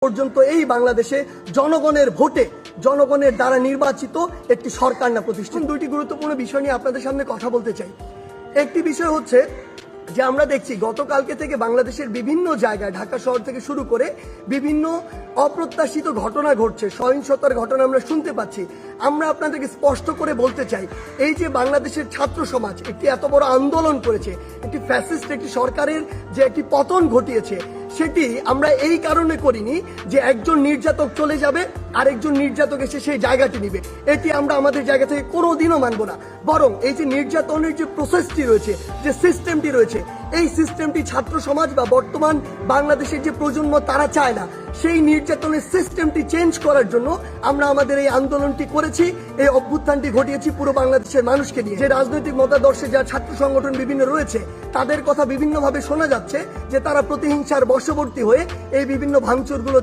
পর্যন্ত এই বাংলাদেশে জনগণের ভোটে জনগণের দ্বারা নির্বাচিত একটি সরকার না প্রতিষ্ঠান। দুইটি গুরুত্বপূর্ণ বিষয় নিয়ে আপনাদের সামনে কথা বলতে চাই। একটি বিষয় হচ্ছে যে আমরা দেখছি গতকালকে থেকে বাংলাদেশের বিভিন্ন জায়গায় ঢাকা শহর থেকে শুরু করে বিভিন্ন অপ্রত্যাশিত ঘটনা ঘটছে, সহিংসতার ঘটনা আমরা শুনতে পাচ্ছি। আমরা আপনাদেরকে স্পষ্ট করে বলতে চাই, এই যে বাংলাদেশের ছাত্র সমাজ একটি এত বড় আন্দোলন করেছে, একটি ফ্যাসিস্ট একটি সরকারের যে একটি পতন ঘটিয়েছে, সেটি আমরা এই কারণে করিনি যে একজন নির্যাতক চলে যাবে আর একজন নির্যাতক এসে সেই জায়গাটি নিবে। এটি আমরা আমাদের জায়গা থেকে কোনোদিনও মানব না। বরং এই যে নির্যাতনের যে প্রসেসটি রয়েছে, যে সিস্টেমটি রয়েছে, এই সিস্টেমটি ছাত্র সমাজ বা বর্তমান বাংলাদেশের যে প্রজন্ম তারা চায় না। সেই নির্যাতনের সিস্টেমটি চেঞ্জ করার জন্য আমরা আমাদের এই আন্দোলনটি করেছি, এই অভ্যুত্থানটি ঘটিয়েছি পুরো বাংলাদেশের মানুষকে নিয়ে। যে রাজনৈতিক মতাদর্শে যা ছাত্র সংগঠন বিভিন্ন রয়েছে, তাদের কথা বিভিন্নভাবে শোনা যাচ্ছে যে তারা প্রতিহিংসার বশবর্তী হয়ে এই বিভিন্ন ভাঙচুরগুলো